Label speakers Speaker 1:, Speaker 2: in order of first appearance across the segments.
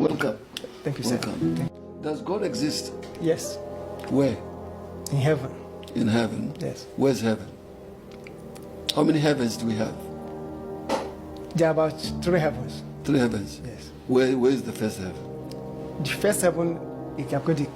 Speaker 1: Welcome.
Speaker 2: Thank you, sir.
Speaker 1: Welcome. Does God exist?
Speaker 2: Yes.
Speaker 1: Where?
Speaker 2: In heaven.
Speaker 1: In heaven?
Speaker 2: Yes.
Speaker 1: Where's heaven? How many heavens do we have?
Speaker 2: There are about 3 heavens.
Speaker 1: 3 heavens?
Speaker 2: Yes.
Speaker 1: Where is the first heaven?
Speaker 2: The first heaven, you can call it,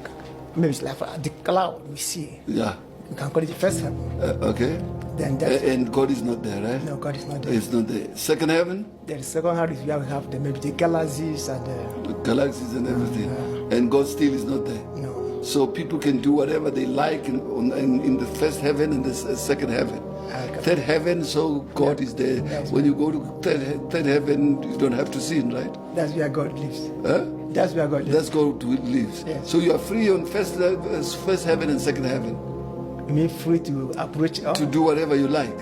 Speaker 2: maybe it's like the cloud we see.
Speaker 1: Yeah.
Speaker 2: You can call it the first heaven.
Speaker 1: Okay.
Speaker 2: Then
Speaker 1: and God is not there, right?
Speaker 2: No, God is not there.
Speaker 1: It's not there. Second heaven?
Speaker 2: The second heaven is where we have maybe the galaxies and
Speaker 1: the galaxies and everything. And God still is not there.
Speaker 2: No.
Speaker 1: So people can do whatever they like in the first heaven and the second heaven. Third heaven, so God is there. When you go to third heaven, you don't have to sin, right?
Speaker 2: That's where God lives.
Speaker 1: Huh?
Speaker 2: That's where God lives.
Speaker 1: That's God lives.
Speaker 2: Yes.
Speaker 1: So you are free on first heaven and second heaven.
Speaker 2: You mean free to approach
Speaker 1: to do whatever you like.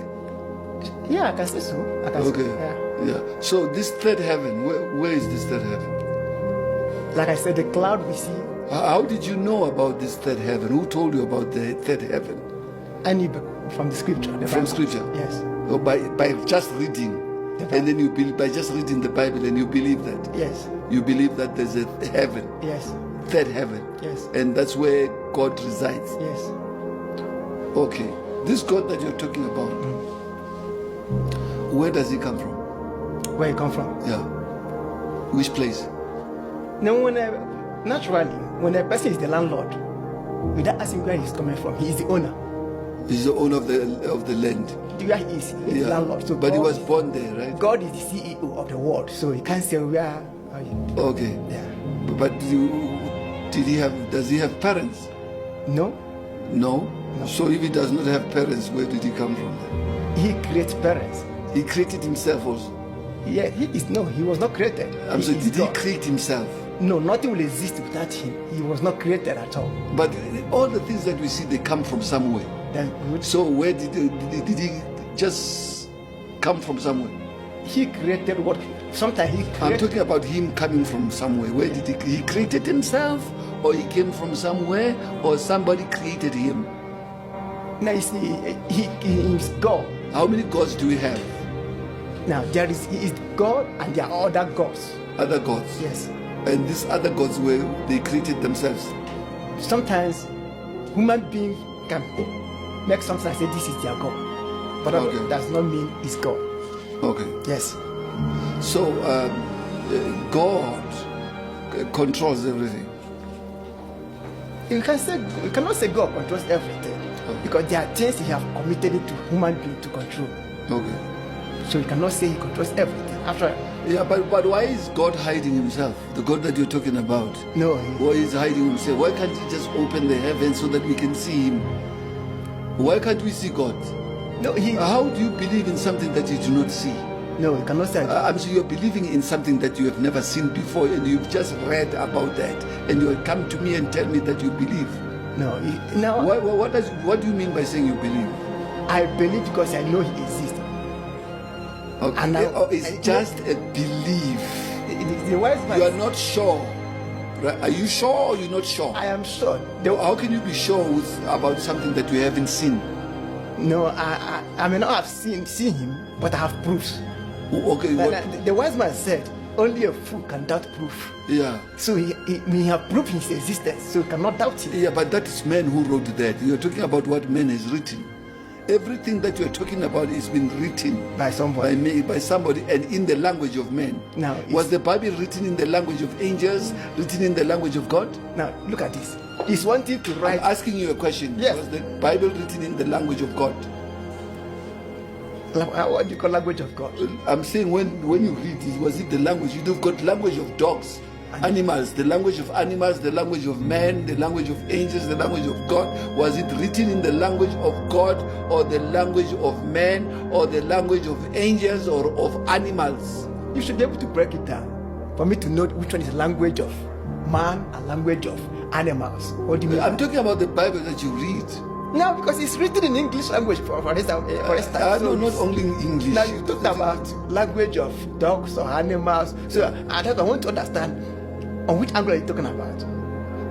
Speaker 2: Yeah, I can say so. I can
Speaker 1: okay.
Speaker 2: Say,
Speaker 1: yeah. So this third heaven, where is this third heaven?
Speaker 2: Like I said, the cloud we see.
Speaker 1: How did you know about this third heaven? Who told you about the third heaven?
Speaker 2: I knew from the scripture.
Speaker 1: From scripture?
Speaker 2: Yes.
Speaker 1: Or by just reading. And then you believe, by just reading the Bible, and you believe that.
Speaker 2: Yes.
Speaker 1: You believe that there's a heaven.
Speaker 2: Yes.
Speaker 1: Third heaven.
Speaker 2: Yes.
Speaker 1: And that's where God resides.
Speaker 2: Yes.
Speaker 1: Okay. This God that you're talking about, where does he come from?
Speaker 2: Where he come from?
Speaker 1: Yeah. Which place?
Speaker 2: No, naturally, when a person is the landlord, without asking where he's coming from, he is the owner.
Speaker 1: He's the owner of the land.
Speaker 2: Where he is, he's the landlord. So
Speaker 1: but God, he was born there, right?
Speaker 2: God is the CEO of the world, so he can't say where.
Speaker 1: Okay.
Speaker 2: Yeah.
Speaker 1: But does he have parents?
Speaker 2: No.
Speaker 1: No? So if he does not have parents, where did he come from?
Speaker 2: He creates parents.
Speaker 1: He created himself also.
Speaker 2: Yeah, he was not created.
Speaker 1: I'm sorry, did he create himself?
Speaker 2: No, nothing will exist without him. He was not created at all.
Speaker 1: But all the things that we see, they come from somewhere. So where did he just come from somewhere?
Speaker 2: He created what? Sometimes he created.
Speaker 1: I'm talking about him coming from somewhere. Where did he created himself, or he came from somewhere, or somebody created him?
Speaker 2: Now you see, he is God.
Speaker 1: How many gods do we have?
Speaker 2: Now he is God, and there are other gods.
Speaker 1: Other gods?
Speaker 2: Yes.
Speaker 1: And these other gods they created themselves?
Speaker 2: Sometimes human beings can make something and say this is their God. But that does not mean it's God.
Speaker 1: Okay.
Speaker 2: Yes.
Speaker 1: So God controls everything.
Speaker 2: You cannot say God controls everything. Because there are things he has committed it to human being to control.
Speaker 1: Okay.
Speaker 2: So you cannot say he controls everything. After.
Speaker 1: Yeah, but why is God hiding himself? The God that you're talking about.
Speaker 2: No.
Speaker 1: Why is hiding himself? Why can't he just open the heavens so that we can see him? Why can't we see God?
Speaker 2: No.
Speaker 1: How do you believe in something that you do not see?
Speaker 2: No, you cannot say.
Speaker 1: I'm sure you're believing in something that you have never seen before, and you've just read about that, and you will come to me and tell me that you believe.
Speaker 2: No. Now.
Speaker 1: What do you mean by saying you believe?
Speaker 2: I believe because I know he exists.
Speaker 1: Okay.
Speaker 2: And now,
Speaker 1: it's just a belief.
Speaker 2: The wise man.
Speaker 1: You are not sure. Right? Are you sure or you're not sure?
Speaker 2: I am sure.
Speaker 1: How can you be sure about something that you haven't seen?
Speaker 2: No, I may not have seen him, but I have proofs.
Speaker 1: Okay.
Speaker 2: The wise man said, only a fool can doubt proof.
Speaker 1: Yeah.
Speaker 2: So he have proved his existence, so he cannot doubt it.
Speaker 1: Yeah, but that is man who wrote that. You're talking about what man has written. Everything that you're talking about is been written
Speaker 2: by somebody.
Speaker 1: By somebody, and in the language of men.
Speaker 2: Now,
Speaker 1: was the Bible written in the language of angels, written in the language of God?
Speaker 2: Now, look at this. It's one thing to write.
Speaker 1: I'm asking you a question.
Speaker 2: Yes.
Speaker 1: Was the Bible written in the language of God?
Speaker 2: What do you call language of God?
Speaker 1: I'm saying when you read it, was it the language? You've got language of dogs, animals, the language of animals, the language of man, the language of angels, the language of God. Was it written in the language of God, or the language of man, or the language of angels, or of animals?
Speaker 2: You should be able to break it down for me to know which one is the language of man and language of animals. What do you mean?
Speaker 1: I'm talking about the Bible that you read.
Speaker 2: No, because it's written in English language for instance.
Speaker 1: No, not only in English.
Speaker 2: Now you talked about language of dogs or animals. So I want to understand on which angle are you talking about?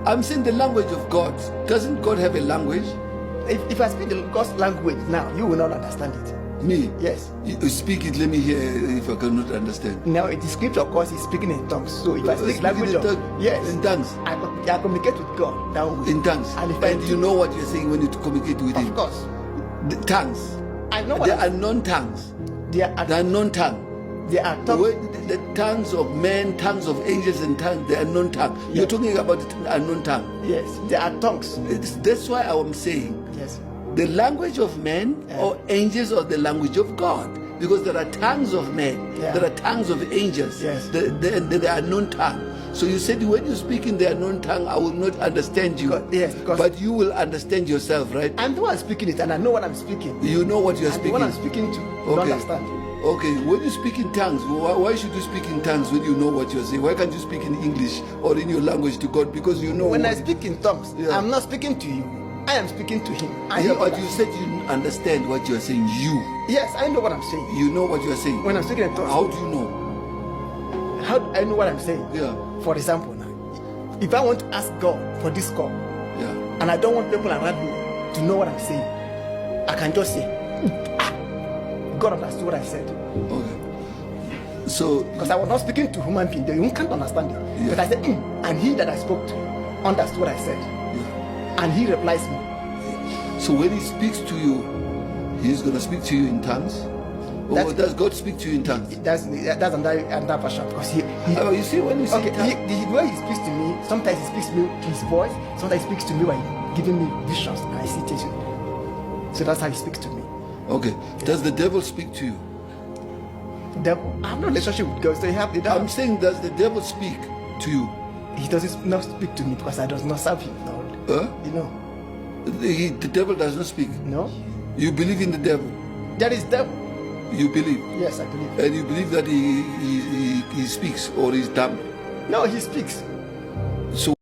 Speaker 1: I'm saying the language of God. Doesn't God have a language?
Speaker 2: If I speak God's language now, you will not understand it.
Speaker 1: Me?
Speaker 2: Yes.
Speaker 1: You speak it, let me hear if I cannot understand.
Speaker 2: Now, in the scripture, of course, he's speaking in tongues. So if I speak
Speaker 1: Speaking
Speaker 2: language
Speaker 1: in
Speaker 2: of
Speaker 1: tongues?
Speaker 2: yes,
Speaker 1: In tongues?
Speaker 2: I communicate with God that way.
Speaker 1: In tongues.
Speaker 2: And if I
Speaker 1: And you know what you're saying when you communicate with
Speaker 2: of
Speaker 1: him?
Speaker 2: course,
Speaker 1: The tongues.
Speaker 2: I know what
Speaker 1: There are non-tongues.
Speaker 2: there are.
Speaker 1: There are non-tongue.
Speaker 2: There are
Speaker 1: The,
Speaker 2: tongues.
Speaker 1: way, the tongues of men, tongues of angels, and tongues, they are non-tongue. You're
Speaker 2: Yes.
Speaker 1: talking about the unknown tongue.
Speaker 2: Yes, there are tongues.
Speaker 1: That's why I'm saying
Speaker 2: Yes.
Speaker 1: the language of men or angels or the language of God. Because there are tongues of men,
Speaker 2: Yeah.
Speaker 1: there are tongues of angels,
Speaker 2: Yes.
Speaker 1: there are unknown tongue. So you said when you speak in the unknown tongue, I will not understand you.
Speaker 2: Yes, because
Speaker 1: but you will understand yourself, right?
Speaker 2: I'm the one speaking it, and I know what I'm speaking.
Speaker 1: You know what you're
Speaker 2: I'm the
Speaker 1: speaking.
Speaker 2: one I'm speaking to. You
Speaker 1: Okay.
Speaker 2: understand?
Speaker 1: Okay, when you speak in tongues, why should you speak in tongues when you know what you're saying? Why can't you speak in English or in your language to God? Because you know.
Speaker 2: When I
Speaker 1: what-
Speaker 2: speak in tongues,
Speaker 1: Yeah.
Speaker 2: I'm not speaking to you. I am speaking to him. I
Speaker 1: Yeah,
Speaker 2: know
Speaker 1: but
Speaker 2: what
Speaker 1: you
Speaker 2: I'm-
Speaker 1: said you understand what you're saying. You
Speaker 2: Yes, I know what I'm saying.
Speaker 1: know what you're saying.
Speaker 2: When I'm speaking in tongues,
Speaker 1: How do you know?
Speaker 2: how do I know what I'm saying?
Speaker 1: Yeah,
Speaker 2: For example, now, if I want to ask God for this call,
Speaker 1: yeah.
Speaker 2: and I don't want people around me to know what I'm saying, I can just say, "Ah, God understood what I said."
Speaker 1: Okay. So
Speaker 2: Because I was not speaking to human being, you can't understand it.
Speaker 1: Yeah.
Speaker 2: But I said, and he that I spoke to understood what I said,
Speaker 1: yeah.
Speaker 2: and he replies me.
Speaker 1: So when he speaks to you, he's gonna speak to you in tongues? Or
Speaker 2: That's-
Speaker 1: does God speak to you in tongues?
Speaker 2: That's another version because he
Speaker 1: You see, when you say
Speaker 2: okay,
Speaker 1: tongues,
Speaker 2: the way he speaks to me, sometimes he speaks to me his voice, sometimes he speaks to me by giving me visions and I see things. So that's how he speaks to me.
Speaker 1: okay. Does the devil speak to you?
Speaker 2: Devil, I have no relationship with God, so
Speaker 1: I'm saying, does the devil speak to you?
Speaker 2: he doesn't not speak to me because I does not serve him. No,
Speaker 1: Huh?
Speaker 2: you know,
Speaker 1: The devil does not speak.
Speaker 2: no,
Speaker 1: You believe in the devil.
Speaker 2: there is devil.
Speaker 1: You believe.
Speaker 2: Yes, I believe.
Speaker 1: And you believe that he speaks or he's dumb.
Speaker 2: No, he speaks.
Speaker 1: So